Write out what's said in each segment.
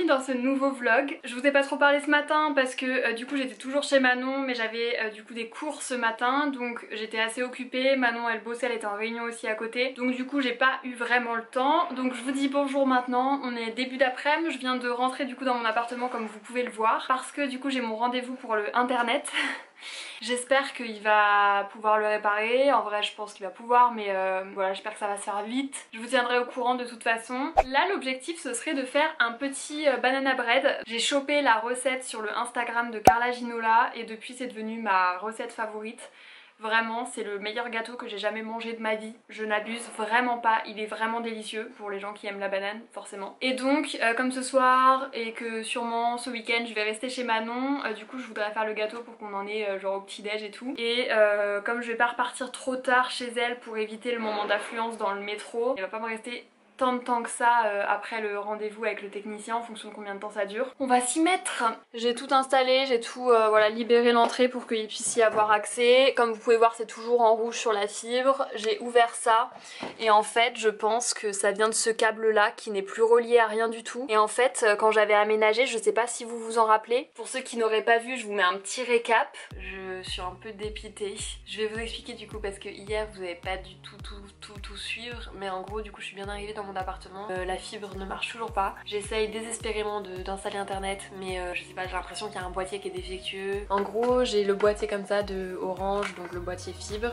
dans ce nouveau vlog. Je vous ai pas trop parlé ce matin parce que du coup j'étais toujours chez Manon, mais j'avais du coup des cours ce matin, donc j'étais assez occupée. Manon elle bossait, elle était en réunion aussi à côté, donc du coup j'ai pas eu vraiment le temps. Donc je vous dis bonjour maintenant, on est début d'après-midi, je viens de rentrer du coup dans mon appartement comme vous pouvez le voir, parce que du coup j'ai mon rendez-vous pour le internet. J'espère qu'il va pouvoir le réparer, en vrai je pense qu'il va pouvoir, mais voilà, j'espère que ça va se faire vite. Je vous tiendrai au courant de toute façon. Là l'objectif ce serait de faire un petit banana bread. J'ai chopé la recette sur le Instagram de Carla Ginola et depuis c'est devenu ma recette favorite. Vraiment, c'est le meilleur gâteau que j'ai jamais mangé de ma vie. Je n'abuse vraiment pas, il est vraiment délicieux pour les gens qui aiment la banane, forcément. Et donc, comme ce soir et que sûrement ce week-end je vais rester chez Manon, du coup je voudrais faire le gâteau pour qu'on en ait genre au petit-déj et tout. Et comme je vais pas repartir trop tard chez elle pour éviter le moment d'affluence dans le métro, il va pas me rester tant de temps que ça après le rendez-vous avec le technicien en fonction de combien de temps ça dure. On va s'y mettre. J'ai tout installé, j'ai tout voilà, libéré l'entrée pour qu'il puisse y avoir accès. Comme vous pouvez voir c'est toujours en rouge sur la fibre. J'ai ouvert ça et en fait je pense que ça vient de ce câble là qui n'est plus relié à rien du tout. Et en fait quand j'avais aménagé, je sais pas si vous vous en rappelez, pour ceux qui n'auraient pas vu je vous mets un petit récap. Je suis un peu dépitée. Je vais vous expliquer du coup parce que hier vous n'avez pas du tout suivre, mais en gros du coup je suis bien arrivée dans mon appartement, la fibre ne marche toujours pas. J'essaye désespérément d'installer internet mais je sais pas, j'ai l'impression qu'il y a un boîtier qui est défectueux. En gros j'ai le boîtier comme ça de Orange, donc le boîtier fibre,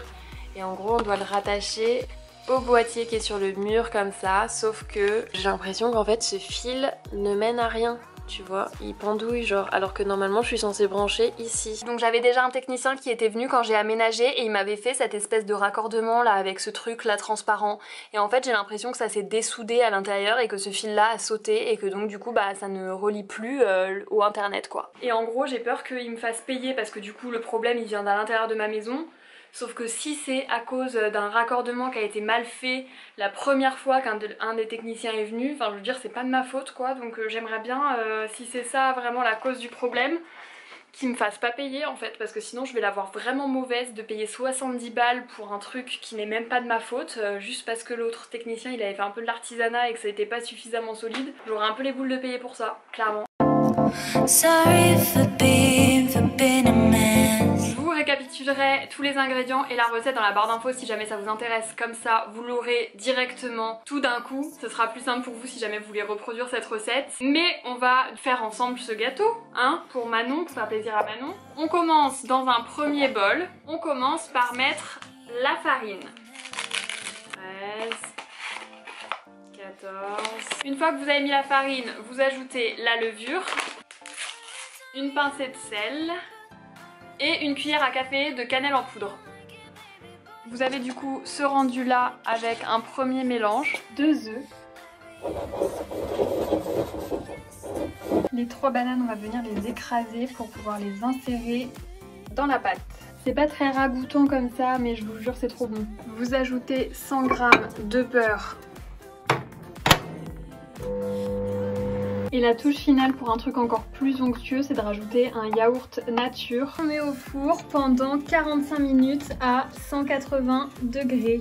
et en gros on doit le rattacher au boîtier qui est sur le mur comme ça, sauf que j'ai l'impression qu'en fait ce fil ne mène à rien. Tu vois, il pendouille genre, alors que normalement je suis censée brancher ici. Donc j'avais déjà un technicien qui était venu quand j'ai aménagé et il m'avait fait cette espèce de raccordement là avec ce truc là transparent. Et en fait j'ai l'impression que ça s'est dessoudé à l'intérieur et que ce fil là a sauté et que donc du coup bah ça ne relie plus au internet quoi. Et en gros j'ai peur qu'il me fasse payer parce que du coup le problème il vient d'à l'intérieur de ma maison. Sauf que si c'est à cause d'un raccordement qui a été mal fait la première fois qu'un des techniciens est venu, enfin je veux dire c'est pas de ma faute quoi, donc j'aimerais bien si c'est ça vraiment la cause du problème, qu'il me fasse pas payer en fait, parce que sinon je vais l'avoir vraiment mauvaise de payer 70 balles pour un truc qui n'est même pas de ma faute, juste parce que l'autre technicien il avait fait un peu de l'artisanat et que ça n'était pas suffisamment solide. J'aurais un peu les boules de payer pour ça, clairement. Sorry for being a mess. Je vous récapitulerai tous les ingrédients et la recette dans la barre d'infos si jamais ça vous intéresse, comme ça vous l'aurez directement tout d'un coup. Ce sera plus simple pour vous si jamais vous voulez reproduire cette recette. Mais on va faire ensemble ce gâteau, hein, pour Manon, pour faire plaisir à Manon. On commence dans un premier bol, on commence par mettre la farine. 13, 14... Une fois que vous avez mis la farine, vous ajoutez la levure, une pincée de sel et une cuillère à café de cannelle en poudre. Vous avez du coup ce rendu là avec un premier mélange, 2 œufs. Les 3 bananes, on va venir les écraser pour pouvoir les insérer dans la pâte. C'est pas très ragoûtant comme ça, mais je vous jure c'est trop bon. Vous ajoutez 100 g de beurre. Et la touche finale pour un truc encore plus onctueux, c'est de rajouter un yaourt nature. On met au four pendant 45 minutes à 180 degrés.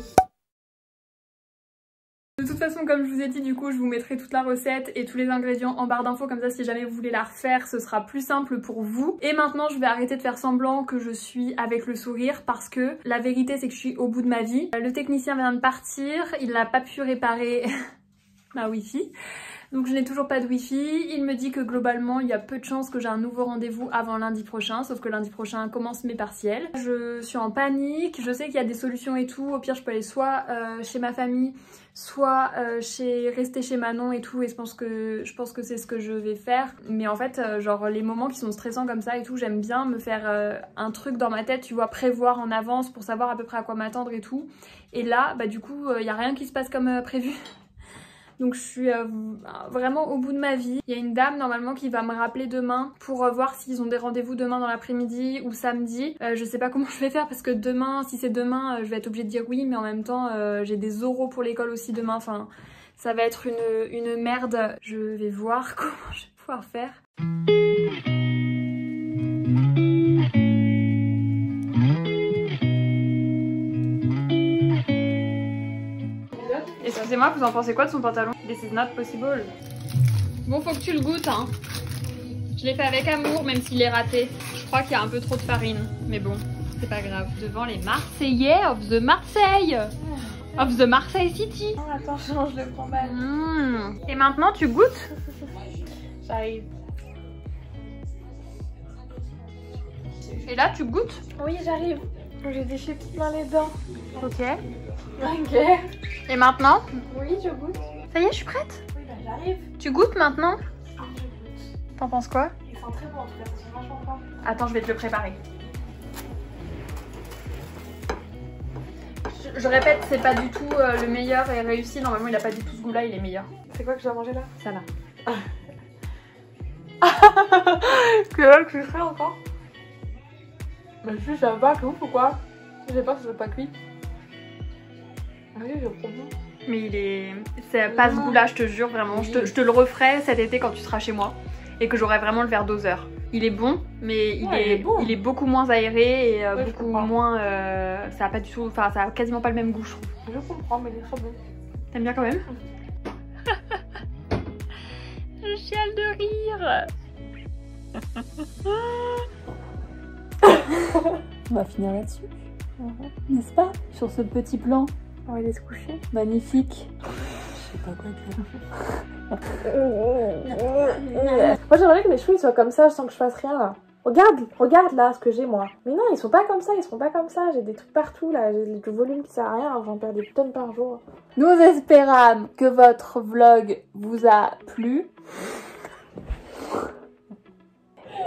De toute façon, comme je vous ai dit, du coup, je vous mettrai toute la recette et tous les ingrédients en barre d'infos, comme ça si jamais vous voulez la refaire, ce sera plus simple pour vous. Et maintenant, je vais arrêter de faire semblant que je suis avec le sourire parce que la vérité, c'est que je suis au bout de ma vie. Le technicien vient de partir, il n'a pas pu réparer ma wifi. Donc je n'ai toujours pas de wifi, il me dit que globalement il y a peu de chances que j'ai un nouveau rendez-vous avant lundi prochain, sauf que lundi prochain commence mes partiels. Je suis en panique, je sais qu'il y a des solutions et tout, au pire je peux aller soit chez ma famille, soit rester chez Manon et tout, et je pense que c'est ce que je vais faire. Mais en fait genre les moments qui sont stressants comme ça et tout, j'aime bien me faire un truc dans ma tête, tu vois, prévoir en avance pour savoir à peu près à quoi m'attendre et tout. Et là bah du coup il n'y a rien qui se passe comme prévu. Donc je suis vraiment au bout de ma vie. Il y a une dame normalement qui va me rappeler demain pour voir s'ils ont des rendez-vous demain dans l'après-midi ou samedi. Je sais pas comment je vais faire parce que demain, si c'est demain, je vais être obligée de dire oui, mais en même temps j'ai des oraux pour l'école aussi demain. Enfin ça va être une merde. Je vais voir comment je vais pouvoir faire. Excusez-moi, vous en pensez quoi de son pantalon? This is not possible. Bon, faut que tu le goûtes, hein. Je l'ai fait avec amour, même s'il est raté. Je crois qu'il y a un peu trop de farine. Mais bon, c'est pas grave. Devant les Marseillais of the Marseille. Of the Marseille City. Oh, attends, je mange le fromage. Et maintenant, tu goûtes? J'arrive. Et là, tu goûtes? Oui, j'arrive. J'ai des chips plein les dents. Ok. Ok. Et maintenant? Oui, je goûte. Ça y est, je suis prête. Oui, bah j'arrive. Tu goûtes maintenant? Je goûte. T'en penses quoi? Ils sont très bons en tout cas, ça sent vachement fort. Attends, je vais te le préparer. Je répète, c'est pas du tout le meilleur et réussi. Normalement, il a pas du tout ce goût-là, il est meilleur. C'est quoi que je dois manger là? Ça là. Que là, que je fais encore? Mais je savais pas que ouf ou quoi? Je sais pas que ça soit pas cuit. Ah oui, je prends bien. Mais il est... C'est pas ce goût-là, je te jure, vraiment. Oui. Je te le referai cet été quand tu seras chez moi. Et que j'aurai vraiment le verre doseur. Il est bon, mais il est beaucoup moins aéré et Ouais, beaucoup moins... ça a pas du tout... Enfin, ça a quasiment pas le même goût, je trouve. Je comprends, mais il est très bon. T'aimes bien quand même? Je chiale de rire. On va finir là-dessus, n'est-ce pas? Sur ce petit plan. On va aller se coucher. Magnifique. Je sais pas quoi dire. Moi j'aimerais que mes cheveux ils soient comme ça sans que je fasse rien là. Regarde là ce que j'ai moi. Mais non, ils sont pas comme ça, ils seront pas comme ça. J'ai des trucs partout là, j'ai du volume qui sert à rien alors j'en perds des tonnes par jour. Nous espérons que votre vlog vous a plu.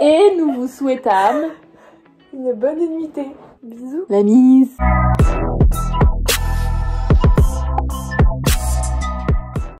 Et nous vous souhaitons une bonne nuitée. Bisous. la mise.